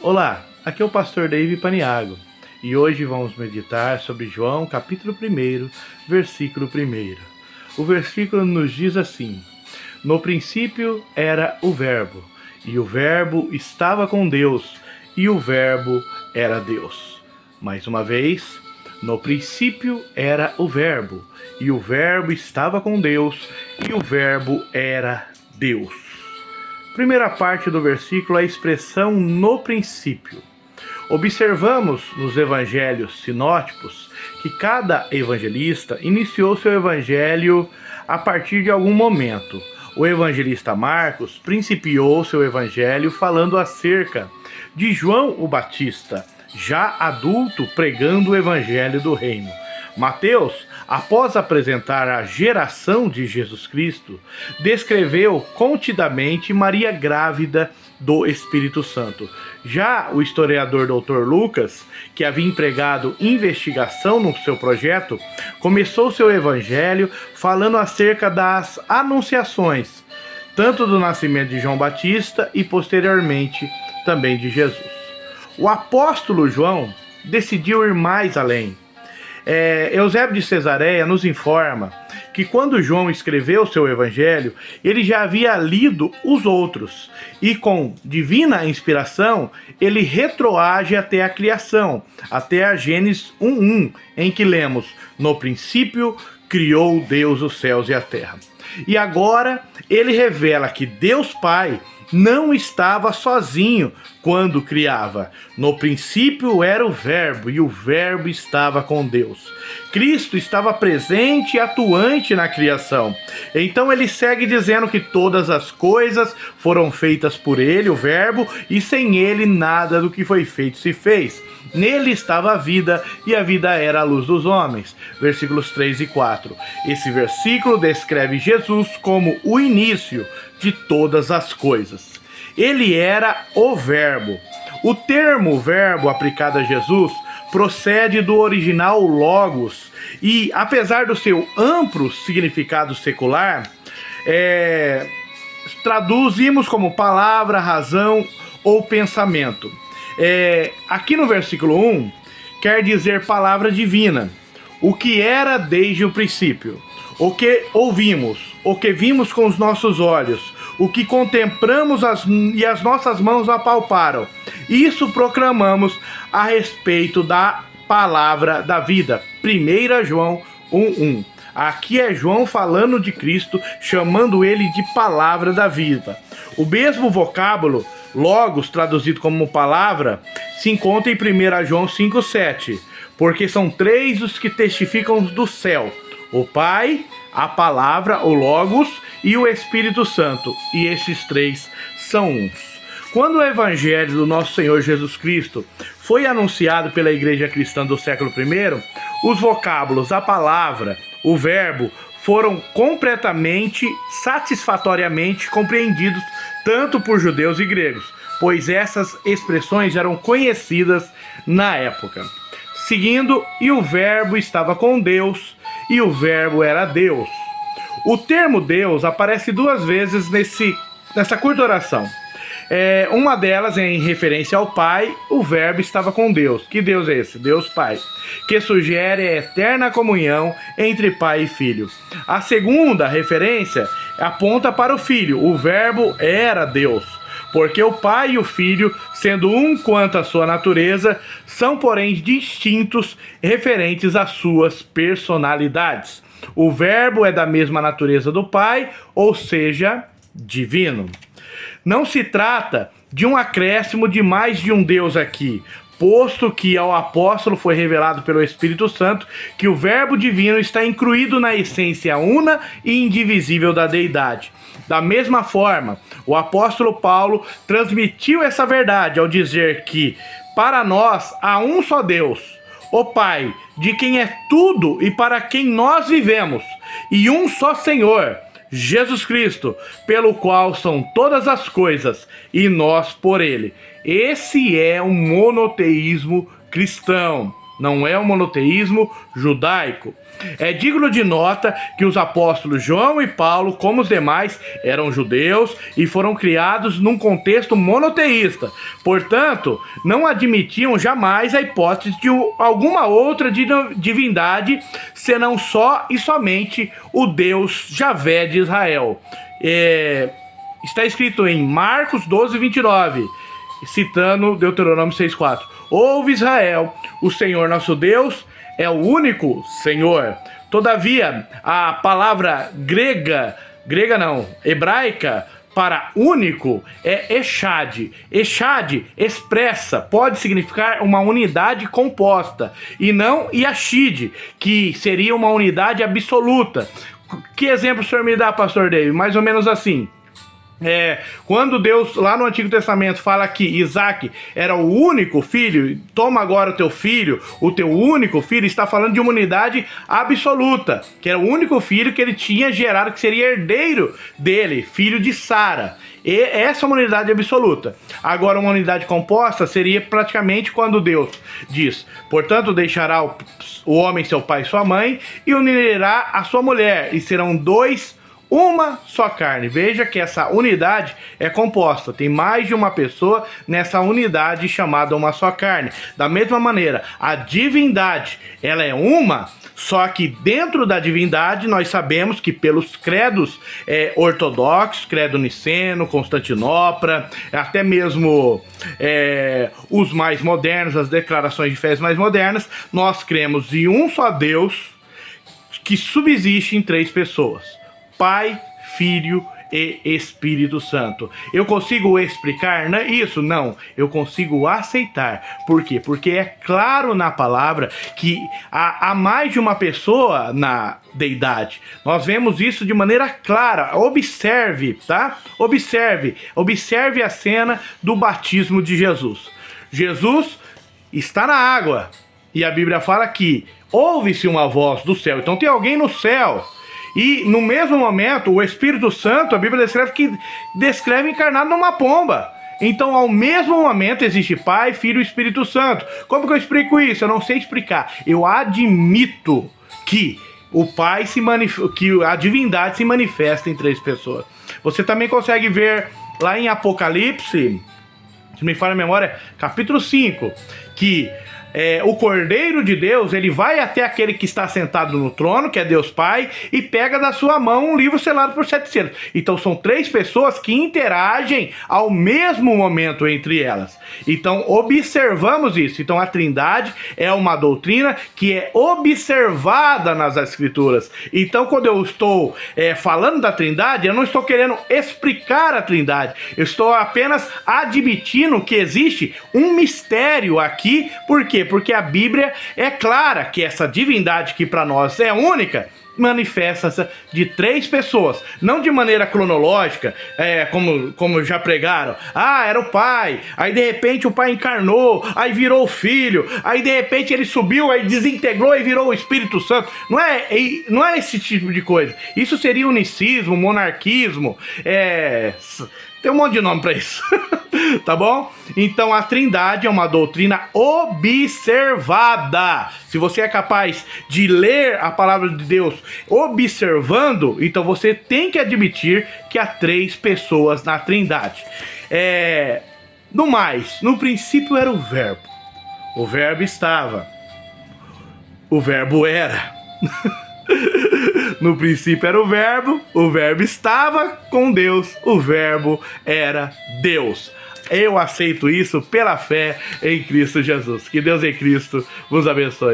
Olá, aqui é o pastor David Paniago e hoje vamos meditar sobre João capítulo 1, versículo 1. O versículo nos diz assim: No princípio era o Verbo, e o Verbo estava com Deus, e o Verbo era Deus. Mais uma vez, no princípio era o Verbo, e o Verbo estava com Deus, e o Verbo era Deus. Primeira parte do versículo é a expressão no princípio. Observamos nos evangelhos sinóticos que cada evangelista iniciou seu evangelho a partir de algum momento. O evangelista Marcos principiou seu evangelho falando acerca de João o Batista, já adulto, pregando o evangelho do reino. Mateus, após apresentar a geração de Jesus Cristo, descreveu contidamente Maria grávida do Espírito Santo. Já o historiador Dr. Lucas, que havia empregado investigação no seu projeto, começou seu evangelho falando acerca das anunciações, tanto do nascimento de João Batista e posteriormente também de Jesus. O apóstolo João decidiu ir mais além. Eusébio de Cesareia nos informa que quando João escreveu seu evangelho, ele já havia lido os outros e com divina inspiração, ele retroage até a criação, até a Gênesis 1:1, em que lemos: No princípio criou Deus os céus e a terra. E agora ele revela que Deus Pai não estava sozinho quando criava. No princípio era o Verbo, e o Verbo estava com Deus. Cristo estava presente e atuante na criação. Então ele segue dizendo que todas as coisas foram feitas por ele, o Verbo, e sem ele nada do que foi feito se fez. Nele estava a vida, e a vida era a luz dos homens. Versículos 3 e 4. Esse versículo descreve Jesus como o início de todas as coisas. Ele era o Verbo. O termo verbo aplicado a Jesus procede do original logos e, apesar do seu amplo significado secular, traduzimos como palavra, razão ou pensamento. Aqui no versículo 1, quer dizer palavra divina, o que era desde o princípio, o que ouvimos, o que vimos com os nossos olhos, o que contemplamos e as nossas mãos apalparam. Isso proclamamos a respeito da palavra da vida. 1 João 1:1. Aqui é João falando de Cristo, chamando ele de palavra da vida. O mesmo vocábulo, logos, traduzido como palavra, se encontra em 1 João 5:7, porque são três os que testificam do céu: o Pai, a palavra, o logos, e o Espírito Santo, e esses três são uns. Quando o evangelho do nosso Senhor Jesus Cristo foi anunciado pela igreja cristã do século I, os vocábulos, a palavra, o verbo, foram completamente, satisfatoriamente compreendidos tanto por judeus e gregos, pois essas expressões eram conhecidas na época. Seguindo, e o verbo estava com Deus, e o verbo era Deus. O termo Deus aparece duas vezes nessa curta oração. Uma delas é em referência ao Pai, o verbo estava com Deus. Que Deus é esse? Deus Pai, que sugere a eterna comunhão entre Pai e Filho. A segunda referência aponta para o Filho, o verbo era Deus, porque o Pai e o Filho, sendo um quanto à sua natureza, são porém distintos referentes às suas personalidades. O verbo é da mesma natureza do Pai, ou seja, divino. Não se trata de um acréscimo de mais de um Deus aqui, posto que ao apóstolo foi revelado pelo Espírito Santo que o verbo divino está incluído na essência una e indivisível da deidade. Da mesma forma, o apóstolo Paulo transmitiu essa verdade ao dizer que, para nós, há um só Deus, o Pai, de quem é tudo e para quem nós vivemos, e um só Senhor, Jesus Cristo, pelo qual são todas as coisas, e nós por ele. Esse é o monoteísmo cristão. não é um monoteísmo judaico. É digno de nota que os apóstolos João e Paulo, como os demais, eram judeus e foram criados num contexto monoteísta. Portanto, não admitiam jamais a hipótese de alguma outra divindade, senão só e somente o Deus Javé de Israel. Está escrito em Marcos 12:29, citando Deuteronômio 6:4. Ouve Israel, o Senhor nosso Deus é o único Senhor. Todavia, a palavra hebraica para único é Echad. Echad expressa, pode significar uma unidade composta, e não Yashid, que seria uma unidade absoluta. Que exemplo o senhor me dá, pastor David? Mais ou menos assim. Quando Deus, lá no Antigo Testamento, fala que Isaac era o único filho, toma agora o teu filho, o teu único filho, está falando de uma unidade absoluta, que era o único filho que ele tinha gerado, que seria herdeiro dele, filho de Sara. E essa é uma unidade absoluta. Agora, uma unidade composta seria praticamente quando Deus diz: portanto, deixará o homem seu pai e sua mãe, e unirá a sua mulher, e serão dois uma só carne. Veja que essa unidade é composta, tem mais de uma pessoa nessa unidade chamada uma só carne. Da mesma maneira, a divindade, ela é uma, só que dentro da divindade nós sabemos que pelos credos ortodoxos, credo niceno, Constantinopla, até mesmo os mais modernos, as declarações de fé mais modernas, nós cremos em um só Deus que subsiste em três pessoas: Pai, Filho e Espírito Santo. Eu consigo explicar isso? Não. Eu consigo aceitar. Por quê? Porque é claro na palavra que há mais de uma pessoa na deidade. Nós vemos isso de maneira clara. Observe, tá? Observe a cena do batismo de Jesus. Jesus está na água e a Bíblia fala que ouve-se uma voz do céu. Então tem alguém no céu. E no mesmo momento, o Espírito Santo, a Bíblia descreve encarnado numa pomba. Então, ao mesmo momento, existe Pai, Filho e Espírito Santo. Como que eu explico isso? Eu não sei explicar. Eu admito que que a divindade se manifesta em três pessoas. Você também consegue ver lá em Apocalipse, se me falha a memória, capítulo 5, que o Cordeiro de Deus, ele vai até aquele que está sentado no trono, que é Deus Pai, e pega da sua mão um livro selado por 7 selos. Então são três pessoas que interagem ao mesmo momento entre elas. Então observamos isso. Então a Trindade é uma doutrina que é observada nas Escrituras. Então quando eu estou falando da Trindade, eu não estou querendo explicar a Trindade. Eu estou apenas admitindo que existe um mistério aqui. Por quê? Porque a Bíblia é clara que essa divindade que para nós é única, manifesta-se de três pessoas, não de maneira cronológica, como já pregaram. Era o Pai, aí de repente o Pai encarnou, aí virou o Filho, aí de repente ele subiu, aí desintegrou e virou o Espírito Santo. Não é esse tipo de coisa. Isso seria unicismo, monarquismo, tem um monte de nome para isso. Tá bom? Então a Trindade é uma doutrina observada. Se você é capaz de ler a palavra de Deus observando, então você tem que admitir que há três pessoas na Trindade. No mais, no princípio era o Verbo. O Verbo estava. O Verbo era. No princípio era o Verbo estava com Deus, o Verbo era Deus. Eu aceito isso pela fé em Cristo Jesus. Que Deus em Cristo vos abençoe.